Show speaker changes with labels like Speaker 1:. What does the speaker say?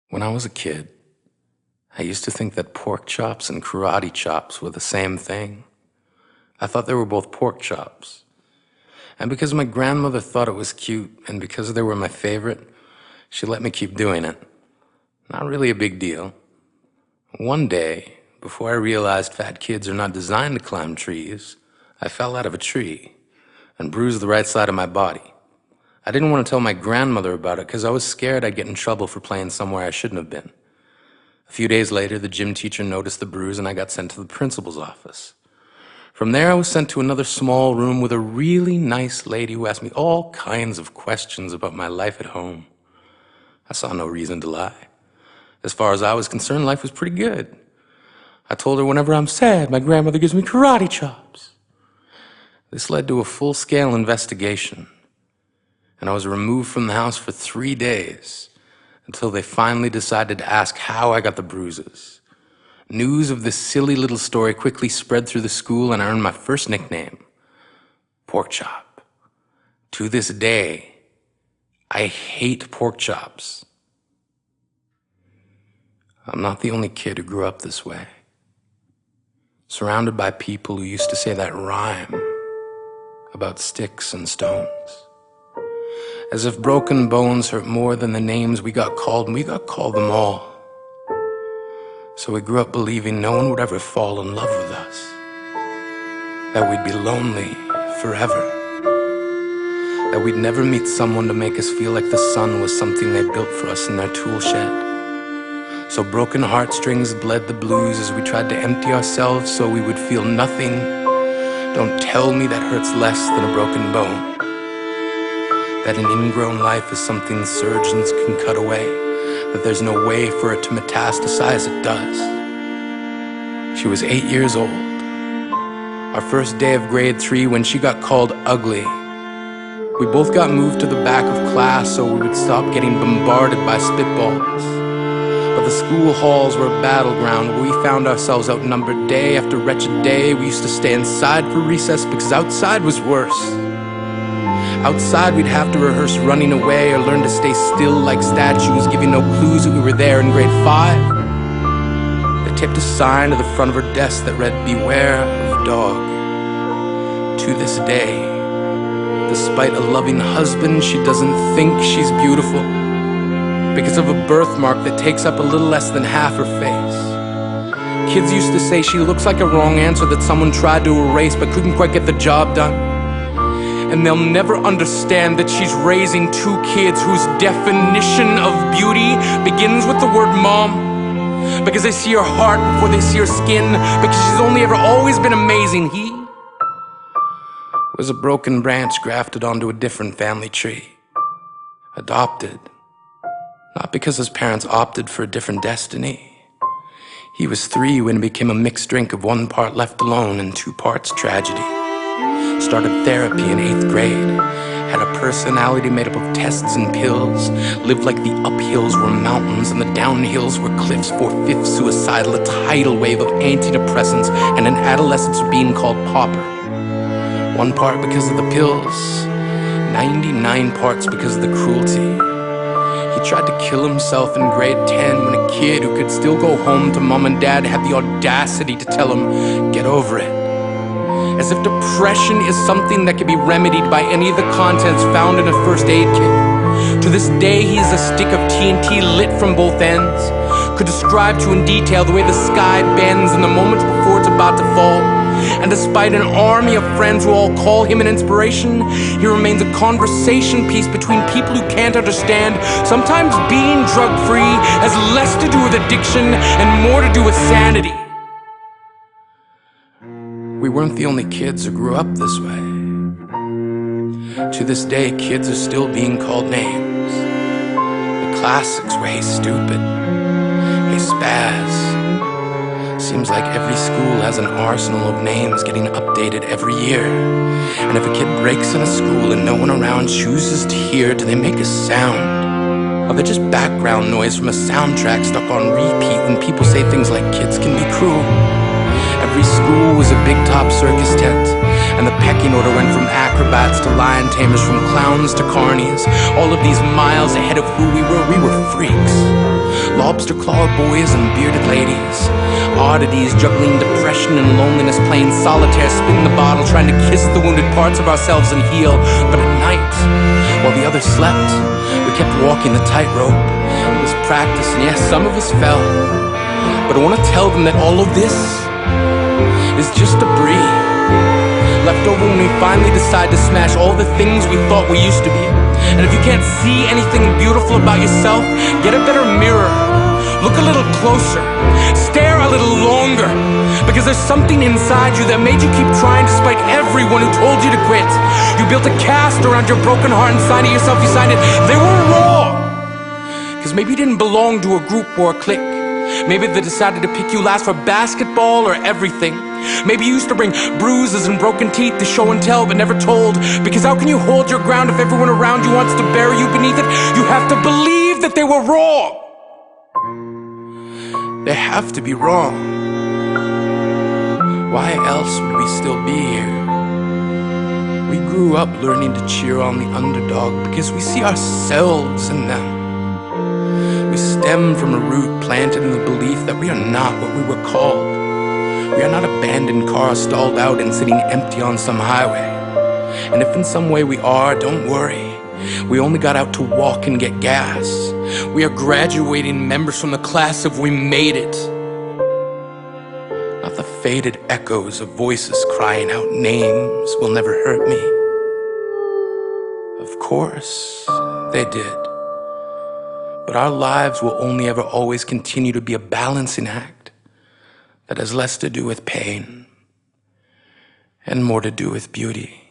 Speaker 1: When I was a kid, I used to think that pork chops and karate chops were the same thing. I thought they were both pork chops. And because my grandmother thought it was cute, and because they were my favorite, she let me keep doing it. Not really a big deal. One day, before I realized fat kids are not designed to climb trees, I fell out of a tree and bruised the right side of my body. I didn't want to tell my grandmother about it because I was scared I'd get in trouble for playing somewhere I shouldn't have been. A few days later, the gym teacher noticed the bruise and I got sent to the principal's office. From there, I was sent to another small room with a really nice lady who asked me all kinds of questions about my life at home. I saw no reason to lie. As far as I was concerned, life was pretty good. I told her whenever I'm sad, my grandmother gives me karate chops. This led to a full-scale investigation, and I was removed from the house for 3 days until they finally decided to ask how I got the bruises. News of this silly little story quickly spread through the school, and I earned my first nickname, Pork Chop. To this day, I hate pork chops. I'm not the only kid who grew up this way, surrounded by people who used to say that rhyme about sticks and stones. As if broken bones hurt more than the names we got called, and we got called them all. So we grew up believing no one would ever fall in love with us, that we'd be lonely forever, that we'd never meet someone to make us feel like the sun was something they built for us in their tool shed. So broken heartstrings bled the blues as we tried to empty ourselves so we would feel nothing. Don't tell me that hurts less than a broken bone. That an ingrown life is something surgeons can cut away, that there's no way for it to metastasize, it does. She was 8 years old. Our first day of grade 3 when she got called ugly. We both got moved to the back of class so we would stop getting bombarded by spitballs. But the school halls were a battleground where we found ourselves outnumbered day after wretched day. We used to stay inside for recess because outside was worse. Outside we'd have to rehearse running away or learn to stay still like statues, giving no clues that we were there in grade 5. They taped a sign to the front of her desk that read, "Beware of dog." To this day, despite a loving husband, she doesn't think she's beautiful because of a birthmark that takes up a little less than half her face. Kids used to say she looks like a wrong answer that someone tried to erase but couldn't quite get the job done. And they'll never understand that she's raising 2 kids whose definition of beauty begins with the word mom. Because they see her heart before they see her skin. Because she's only ever always been amazing. He was a broken branch grafted onto a different family tree. Adopted. Not because his parents opted for a different destiny. He was 3 when it became a mixed drink of 1 part left alone and 2 parts tragedy. Started therapy in 8th grade. Had a personality made up of tests and pills. Lived like the uphills were mountains and the downhills were cliffs. 4/5 suicidal, a tidal wave of antidepressants, and an adolescence being called pauper. 1 part because of the pills, 99 parts because of the cruelty. He tried to kill himself in grade 10 when a kid who could still go home to mom and dad had the audacity to tell him, "Get over it." As if depression is something that can be remedied by any of the contents found in a first aid kit. To this day, he is a stick of TNT lit from both ends. Could describe to in detail the way the sky bends in the moments before it's about to fall. And despite an army of friends who all call him an inspiration, he remains a conversation piece between people who can't understand. Sometimes being drug-free has less to do with addiction and more to do with sanity. We weren't the only kids who grew up this way. To this day, kids are still being called names. The classics were "Hey stupid," "Hey spaz." Seems like every school has an arsenal of names getting updated every year. And if a kid breaks in a school and no one around chooses to hear, do they make a sound? Or they're just background noise from a soundtrack stuck on repeat when people say things like kids can be cruel? Every school was a big top circus tent, And the pecking order went from acrobats to lion tamers, from clowns to carnies. All of these miles ahead of who we were freaks. Lobster claw boys and bearded ladies, oddities juggling depression and loneliness, playing solitaire, spinning the bottle, trying to kiss the wounded parts of ourselves and heal. But at night, while the others slept, we kept walking the tightrope. It was practice, and yes, some of us fell. But I want to tell them that all of this is just debris left over when we finally decide to smash all the things we thought we used to be. And if you can't see anything beautiful about yourself, get a better mirror. Look a little closer. Stare a little longer. Because there's something inside you that made you keep trying despite everyone who told you to quit. You built a cast around your broken heart and signed it yourself. You signed it. They were raw. Because maybe you didn't belong to a group or a clique. Maybe they decided to pick you last for basketball or everything. Maybe you used to bring bruises and broken teeth to show and tell but never told. Because how can you hold your ground if everyone around you wants to bury you beneath it? You have to believe that they were wrong. They have to be wrong. Why else would we still be here? We grew up learning to cheer on the underdog because we see ourselves in them. We stem from a root planted in the belief that we are not what we were called. We are not abandoned cars stalled out and sitting empty on some highway. And if in some way we are, don't worry. We only got out to walk and get gas. We are graduating members from the class of We Made It. Not the faded echoes of voices crying out names will never hurt me. Of course, they did. But our lives will only ever always continue to be a balancing act that has less to do with pain and more to do with beauty.